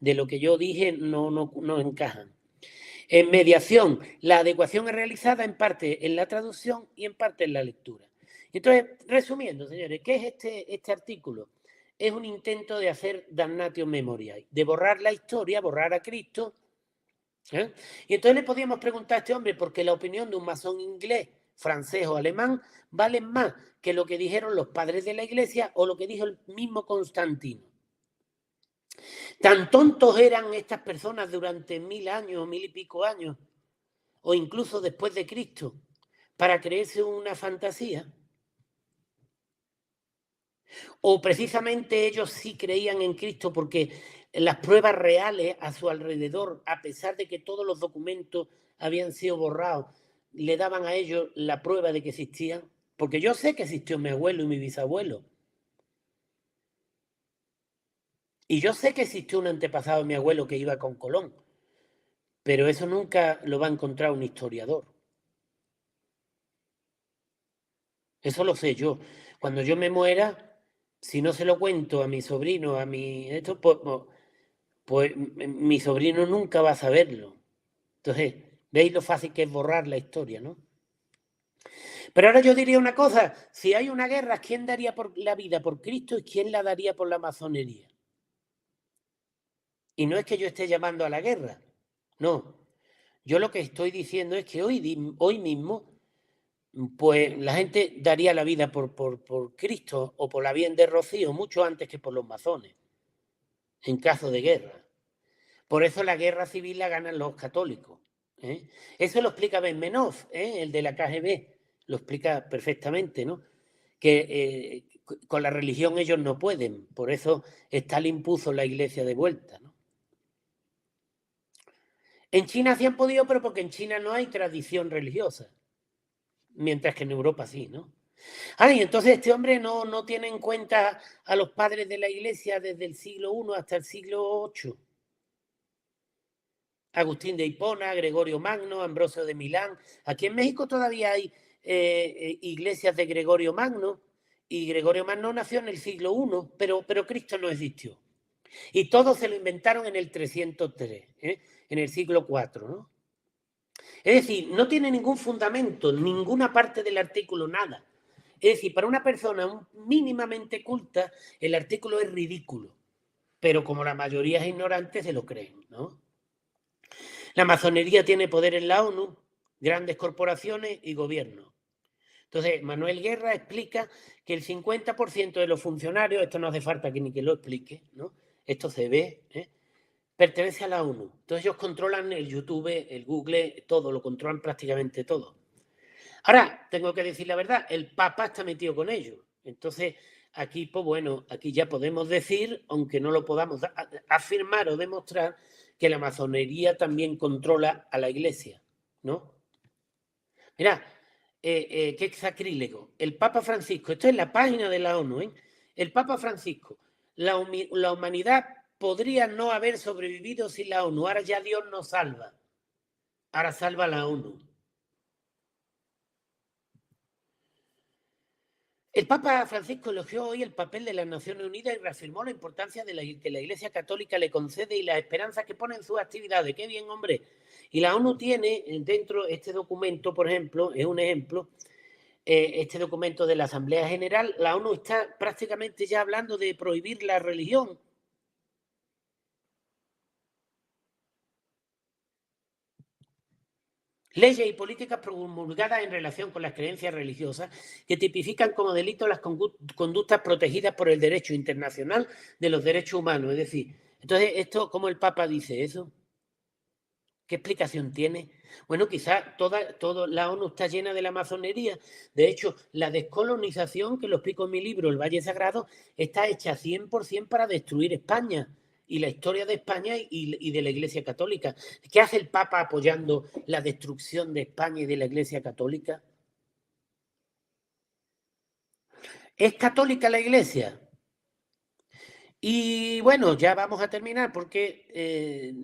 de lo que yo dije no encajan. En mediación, la adecuación es realizada en parte en la traducción y en parte en la lectura. Entonces, resumiendo, señores, ¿qué es este artículo? Es un intento de hacer damnatio memoriae, de borrar la historia, borrar a Cristo. Y entonces le podíamos preguntar a este hombre por qué la opinión de un masón inglés, francés o alemán vale más que lo que dijeron los padres de la Iglesia o lo que dijo el mismo Constantino. Tan tontos eran estas personas durante 1000 años, 1000 y pico años, o incluso después de Cristo, para creerse una fantasía. O precisamente ellos sí creían en Cristo porque las pruebas reales a su alrededor, a pesar de que todos los documentos habían sido borrados, le daban a ellos la prueba de que existían. Porque yo sé que existió mi abuelo y mi bisabuelo. Y yo sé que existió un antepasado de mi abuelo que iba con Colón. Pero eso nunca lo va a encontrar un historiador. Eso lo sé yo. Cuando yo me muera, si no se lo cuento a mi sobrino, a mi... Esto, pues mi sobrino nunca va a saberlo. Entonces, veis lo fácil que es borrar la historia, ¿no? Pero ahora yo diría una cosa, si hay una guerra, ¿quién daría por la vida por Cristo y quién la daría por la masonería? Y no es que yo esté llamando a la guerra, no. Yo lo que estoy diciendo es que hoy mismo, pues la gente daría la vida por Cristo o por la bien de Rocío mucho antes que por los masones, en caso de guerra. Por eso la guerra civil la ganan los católicos. Eso lo explica Benmenov, el de la KGB, lo explica perfectamente, ¿no? Que con la religión ellos no pueden, por eso Stalin puso la iglesia de vuelta, ¿no? En China sí han podido, pero porque en China no hay tradición religiosa, mientras que en Europa sí, ¿no? Y entonces este hombre no tiene en cuenta a los padres de la iglesia desde el siglo I hasta el siglo VIII. Agustín de Hipona, Gregorio Magno, Ambrosio de Milán. Aquí en México todavía hay iglesias de Gregorio Magno, y Gregorio Magno nació en el siglo I, pero Cristo no existió. Y todo se lo inventaron en el 303, en el siglo IV, ¿no? Es decir, no tiene ningún fundamento, ninguna parte del artículo, nada. Es decir, para una persona mínimamente culta, el artículo es ridículo, pero como la mayoría es ignorante, se lo creen, ¿no? La masonería tiene poder en la ONU, grandes corporaciones y gobiernos. Entonces, Manuel Guerra explica que el 50% de los funcionarios, esto no hace falta que ni que lo explique, ¿no? Esto se ve, pertenece a la ONU. Entonces ellos controlan el YouTube, el Google, todo, lo controlan prácticamente todo. Ahora, tengo que decir la verdad, el Papa está metido con ellos. Entonces, aquí, pues bueno, aquí ya podemos decir, aunque no lo podamos afirmar o demostrar, que la masonería también controla a la Iglesia, ¿no? Mira, qué sacrílego. El Papa Francisco, esto es la página de la ONU, el Papa Francisco, la humanidad podría no haber sobrevivido sin la ONU. Ahora ya Dios nos salva. Ahora salva la ONU. El Papa Francisco elogió hoy el papel de las Naciones Unidas y reafirmó la importancia de que la Iglesia Católica le concede y las esperanzas que pone en sus actividades. ¡Qué bien, hombre! Y la ONU tiene dentro este documento, por ejemplo, es un ejemplo, este documento de la Asamblea General, la ONU está prácticamente ya hablando de prohibir la religión. Leyes y políticas promulgadas en relación con las creencias religiosas que tipifican como delito las conductas protegidas por el derecho internacional de los derechos humanos. Es decir, entonces, esto, ¿cómo el Papa dice eso? ¿Qué explicación tiene? Bueno, quizás toda la ONU está llena de la masonería. De hecho, la descolonización, que lo explico en mi libro, El Valle Sagrado, está hecha 100% para destruir España y la historia de España y de la Iglesia Católica. ¿Qué hace el Papa apoyando la destrucción de España y de la Iglesia Católica? ¿Es católica la Iglesia? Y bueno, ya vamos a terminar porque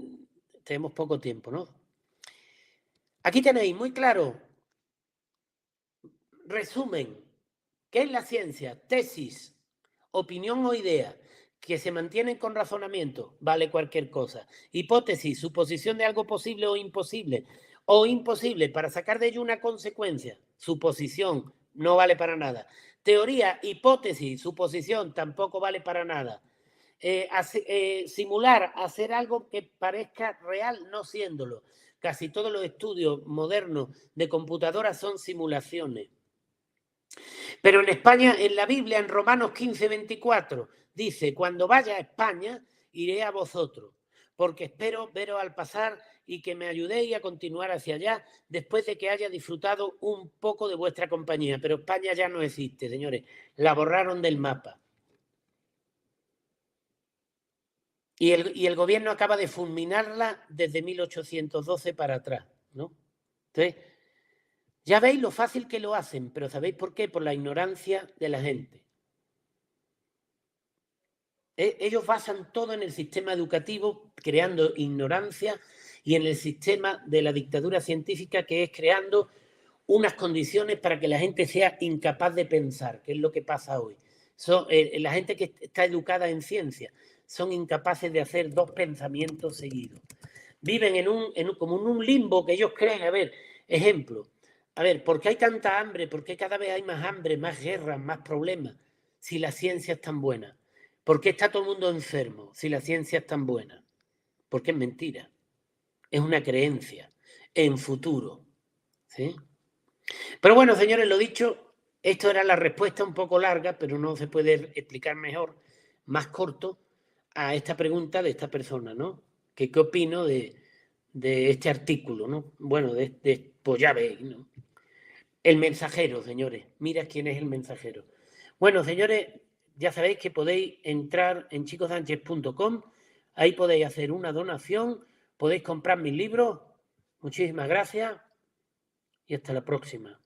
tenemos poco tiempo, ¿no? Aquí tenéis muy claro, resumen, ¿qué es la ciencia? Tesis, opinión o idea que se mantienen con razonamiento, vale cualquier cosa. Hipótesis, suposición de algo posible o imposible para sacar de ello una consecuencia. Suposición, no vale para nada. Teoría, hipótesis, suposición, tampoco vale para nada. Simular, hacer algo que parezca real no siéndolo. Casi todos los estudios modernos de computadoras son simulaciones. Pero en España, en la Biblia, en Romanos 15:24, dice: cuando vaya a España, iré a vosotros, porque espero veros al pasar y que me ayudéis a continuar hacia allá después de que haya disfrutado un poco de vuestra compañía. Pero España ya no existe, señores. La borraron del mapa. Y el gobierno acaba de fulminarla desde 1812 para atrás, ¿no? Entonces, ya veis lo fácil que lo hacen, pero ¿sabéis por qué? Por la ignorancia de la gente. Ellos basan todo en el sistema educativo, creando ignorancia, y en el sistema de la dictadura científica, que es creando unas condiciones para que la gente sea incapaz de pensar, que es lo que pasa hoy. La gente que está educada en ciencia son incapaces de hacer dos pensamientos seguidos. Viven como en un limbo que ellos creen. A ver, ejemplo. A ver, ¿por qué hay tanta hambre? ¿Por qué cada vez hay más hambre, más guerras, más problemas? Si la ciencia es tan buena. ¿Por qué está todo el mundo enfermo si la ciencia es tan buena? Porque es mentira. Es una creencia en futuro. ¿Sí? Pero bueno, señores, lo dicho, esto era la respuesta un poco larga, pero no se puede explicar mejor, más corto, a esta pregunta de esta persona, ¿no? ¿Qué opino de este artículo, ¿no? Bueno, pues ya veis, ¿no? El Mensajero, señores. Mira quién es El Mensajero. Bueno, señores, ya sabéis que podéis entrar en chicosánchez.com. Ahí podéis hacer una donación, podéis comprar mis libros. Muchísimas gracias y hasta la próxima.